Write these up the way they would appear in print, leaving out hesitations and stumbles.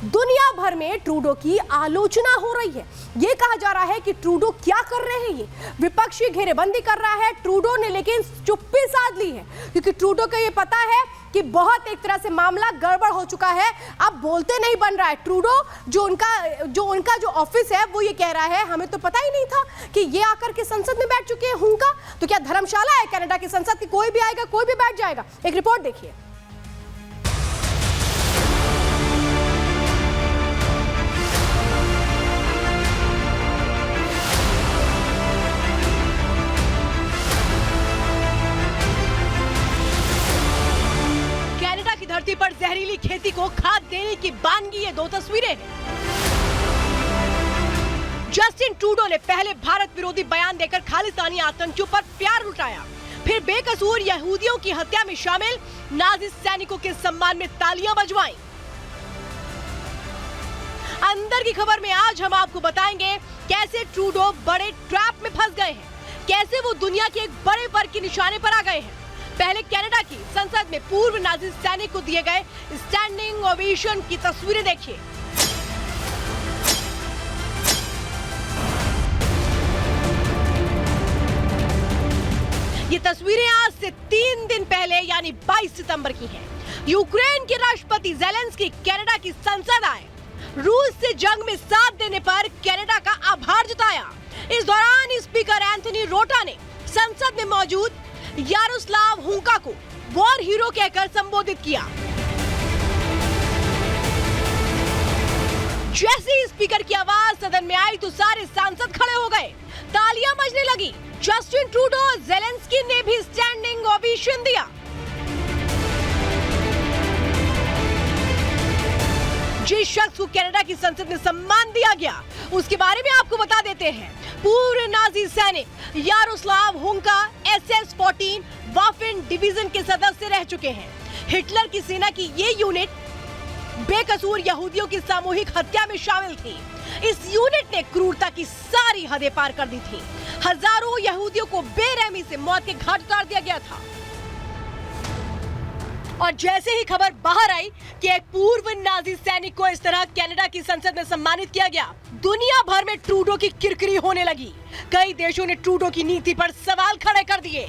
दुनिया भर में ट्रूडो की आलोचना हो रही है। ये कहा जा रहा है कि ट्रूडो क्या कर रहे हैं, ये विपक्षी घेरेबंदी कर रहा है ट्रूडो ने, लेकिन चुप्पी साध ली है क्योंकि ट्रूडो को ये पता है कि बहुत एक तरह से मामला गड़बड़ हो चुका है। अब बोलते नहीं बन रहा है। ट्रूडो जो उनका जो ऑफिस है वो ये कह रहा है हमें तो पता ही नहीं था कि ये आकर के संसद में बैठ चुके हैं। हुंका तो क्या धर्मशाला है कनाडा की संसद की, कोई भी आएगा कोई भी बैठ जाएगा। एक रिपोर्ट देखिए। धरती पर जहरीली खेती को खाद देने की बानगी ये दो तस्वीरें हैं। जस्टिन ट्रूडो ने पहले भारत विरोधी बयान देकर खालिस्तानी आतंकियों पर प्यार लुटाया, फिर बेकसूर यहूदियों की हत्या में शामिल नाजी सैनिकों के सम्मान में तालियां बजवाईं। अंदर की खबर में आज हम आपको बताएंगे कैसे ट्रूडो बड़े ट्रैप में फंस गए हैं, कैसे वो दुनिया के एक बड़े वर्ग के निशाने पर आ गए हैं। पहले कनाडा की संसद में पूर्व नाजी सैनिक को दिए गए स्टैंडिंग ओवेशन की तस्वीरें देखिए। ये तस्वीरें आज से 3 दिन पहले यानी 22 सितंबर की हैं। यूक्रेन के राष्ट्रपति ज़ेलेंस्की कनाडा की संसद आए, रूस से जंग में साथ देने पर कनाडा का आभार जताया। इस दौरान स्पीकर एंथनी रोटा ने संसद में मौजूद यारोस्लाव हुंका को वॉर हीरो कहकर संबोधित किया। जैसे ही स्पीकर की आवाज सदन में आई तो सारे सांसद खड़े हो गए, तालियां बजने लगी। जस्टिन ट्रूडो और ज़ेलेंस्की ने भी स्टैंडिंग ओवेशन दिया। जिस शख्स को कनाडा की संसद में सम्मान दिया गया उसके बारे में आपको बता देते हैं। पूर्व नाजी सैनिक यारोस्लाव हुंका SS-14 वाफेन डिवीजन के सदस्य रह चुके हैं। हिटलर की सेना की ये यूनिट बेकसूर यहूदियों की सामूहिक हत्या में शामिल थी। इस यूनिट ने क्रूरता की सारी हदें पार कर दी थी। हजारों यहूदियों को बेरहमी से मौत के घाट उतार दिया गया था। और जैसे ही खबर बाहर आई कि एक पूर्व नाजी सैनिक को इस तरह कनाडा की संसद में सम्मानित किया गया, दुनिया भर में ट्रूडो की किरकिरी होने लगी। कई देशों ने ट्रूडो की नीति पर सवाल खड़े कर दिए।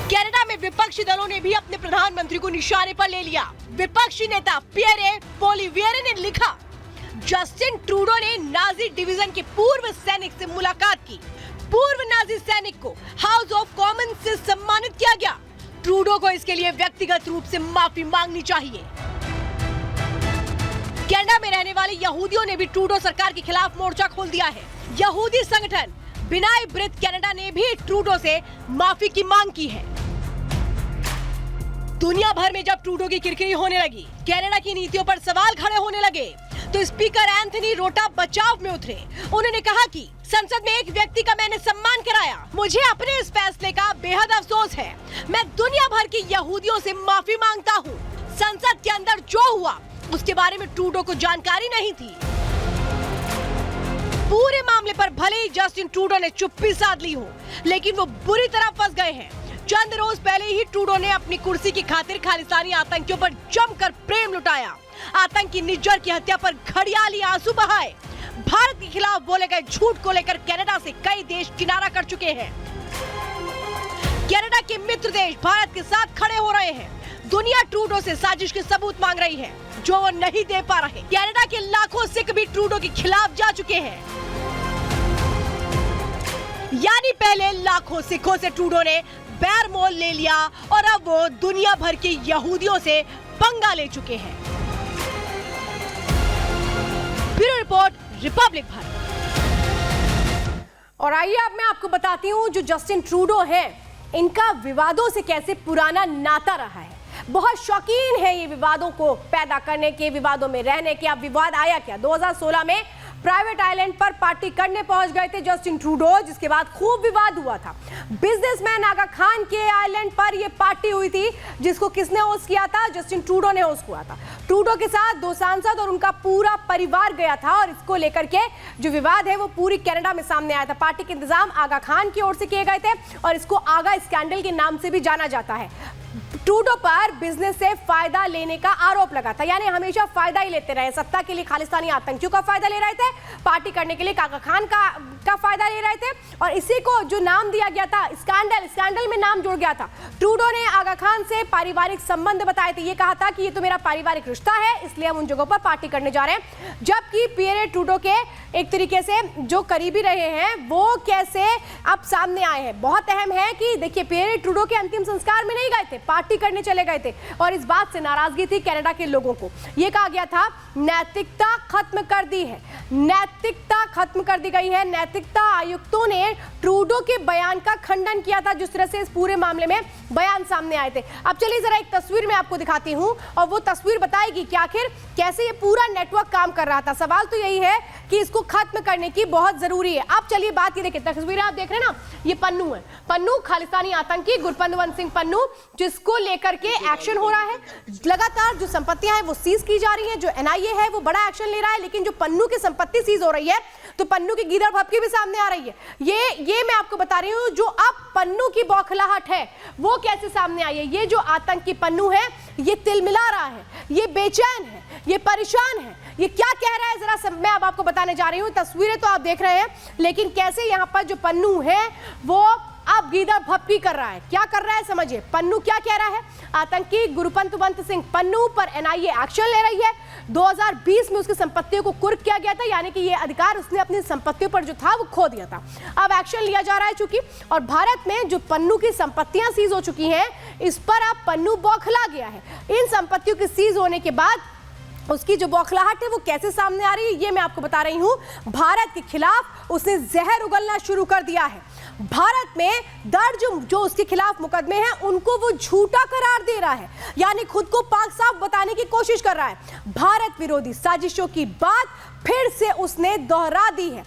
कनाडा में विपक्षी दलों ने भी अपने प्रधानमंत्री को निशाने पर ले लिया। विपक्षी नेता पियरे पोलिवियरे ने लिखा, जस्टिन ट्रूडो ने नाजी डिवीजन के पूर्व सैनिक से मुलाकात की। पूर्व नाजी सैनिक को हाउस ऑफ कॉमन्स से सम्मानित किया गया। ट्रूडो को इसके लिए व्यक्तिगत रूप से माफी मांगनी चाहिए। कनाडा में रहने वाले यहूदियों ने भी ट्रूडो सरकार के खिलाफ मोर्चा खोल दिया है। यहूदी संगठन बिनाई ब्रिथ कनाडा ने भी ट्रूडो से माफी की मांग की है। दुनिया भर में जब ट्रूडो की किरकिरी होने लगी, कनाडा की नीतियों पर सवाल खड़े होने लगे, तो स्पीकर एंथनी रोटा बचाव में उतरे। उन्होंने कहा कि संसद में एक व्यक्ति का मैंने सम्मान कराया, मुझे अपने इस फैसले का बेहद अफसोस है। मैं दुनिया भर के यहूदियों से माफी मांगता हूँ। संसद के अंदर जो हुआ उसके बारे में ट्रूडो को जानकारी नहीं थी। पूरे मामले पर भले ही जस्टिन ट्रूडो ने चुप्पी साध ली हो, लेकिन वो बुरी तरह फंस गए हैं। चंद रोज पहले ही ट्रूडो ने अपनी कुर्सी की खातिर खालिस्तानी आतंकियों पर जमकर प्रेम लुटाया। आतंकी निज्जर की हत्या पर घड़ियाली आंसू बहाए। भारत के खिलाफ बोले गए झूठ को लेकर कनाडा से कई देश किनारा कर चुके हैं। कनाडा के मित्र देश भारत के साथ खड़े हो रहे हैं। दुनिया ट्रूडो से साजिश के सबूत मांग रही है जो वो नहीं दे पा रहे। कनाडा के लाखों सिख भी ट्रूडो के खिलाफ जा चुके हैं। यानी पहले लाखों सिखों से ट्रूडो ने बैर मोल ले लिया और अब वो दुनिया भर के यहूदियों से पंगा ले चुके हैं। Bureau report, Republic Bharat. और आइए अब मैं आपको बताती हूँ जो जस्टिन ट्रूडो है, इनका विवादों से कैसे पुराना नाता रहा है। बहुत शौकीन है ये विवादों को पैदा करने के, विवादों में रहने के। अब विवाद आया क्या, 2016 में प्राइवेट आइलैंड पर पार्टी करने पहुंच गए थे जस्टिन ट्रूडो, जिसके बाद खूब विवाद हुआ था। बिजनेसमैन आगा खान के आइलैंड पर यह पार्टी हुई थी, जिसको किसने होस्ट किया था, जस्टिन ट्रूडो ने होस्ट किया था। ट्रूडो के साथ 2 सांसद और उनका पूरा परिवार गया था और इसको लेकर के जो विवाद है वो पूरी कनाडा में सामने आया था। पार्टी के इंतजाम आगा खान की ओर से किए गए थे और इसको आगा स्कैंडल के नाम से भी जाना जाता है। ट्रूडो पर बिजनेस से फायदा लेने का आरोप लगा था, यानी हमेशा फायदा ही लेते रहे। सत्ता के लिए खालिस्तानी आतंकियों का फायदा ले रहे थे, पार्टी करने के लिए काका खान का फायदा ले रहे थे, और इसी को जो नाम दिया गया था स्कैंडल में नाम जुड़ गया था। ट्रूडो ने आगा खान से पारिवारिक संबंध बताए थे, ये कहा था कि ये तो मेरा पारिवारिक रिश्ता है, इसलिए हम उन जगहों पर पार्टी करने जा रहे हैं। जबकि पियरे ट्रूडो के एक तरीके से जो करीबी रहे हैं वो कैसे अब सामने आए हैं। बहुत अहम है कि देखिए, पियरे ट्रूडो के अंतिम संस्कार में नहीं गए थे, पार्टी करने चले गए थे, और इस बात से नाराजगी थी कनाडा के लोगों को। यह कहा गया था नैतिकता खत्म कर दी है, नैतिकता खत्म कर दी गई है। नैतिकता आयुक्तों ने ट्रूडो के बयान का खंडन किया था, जिस तरह से इस पूरे मामले में बयान सामने आए थे। अब चलिए जरा एक तस्वीर मैं आपको दिखाती हूं, और वो तस्वीर बताएगी कि आखिर कैसे ये पूरा नेटवर्क काम कर रहा था। सवाल तो यही है कि इसको खत्म करने की बहुत जरूरी है। अब चलिए बात ये देखिए, तस्वीरें आप देख रहे हैं ना, ये पन्नू है, पन्नू खालिस्तानी आतंकी गुरपतवंत सिंह पन्नू, जिसको लेकर के एक्शन हो रहा है। लगातार जो संपत्तियां हैं वो सीज की जा रही हैं, जो एनआईए है वो बड़ा एक्शन ले रहा है, लेकिन जो पन्नू की संपत्ति सीज हो रही है तो पन्नू की गीदड़ भपकी भी सामने आ रही है। ये मैं आपको बता रही हूं, जो अब पन्नू की बौखलाहट है वो कैसे सामने आई है। ये जो आतंकी पन्नू है ये तिलमिला रहा है, ये बेचैन है, ये परेशान है, ये क्या कह रहा है जरा मैं अब आपको बताने जा रही हूं। तस्वीरें तो आप देख रहे हैं, लेकिन कैसे यहां पर जो पन्नू है वो अब गीदड़ भपकी कर रहा है। क्या कर रहा है समझिए, पन्नू क्या कह रहा है। आतंकी गुरपतवंत सिंह पन्नू पर एनआईए एक्शन ले रही है। 2020 में उसकी संपत्तियों को कुर्क किया गया था, यानी कि ये अधिकार उसने अपनी संपत्तियों पर जो था वो खो दिया था। अब एक्शन लिया जा रहा है चूंकि, और भारत में जो पन्नू की संपत्तियां सीज हो चुकी हैं इस पर अब पन्नू बौखला गया है। इन संपत्तियों के सीज होने के बाद उसकी जो बौखलाहट है वो कैसे सामने आ रही है ये मैं आपको बता रही हूं। भारत के खिलाफ उसने जहर उगलना शुरू कर दिया है। भारत में दर्ज जो उसके खिलाफ मुकदमे हैं उनको वो झूठा करार दे रहा है, यानी खुद को पाक साफ बताने की कोशिश कर रहा है। भारत विरोधी साजिशों की बात फिर से उसने दोहरा दी है।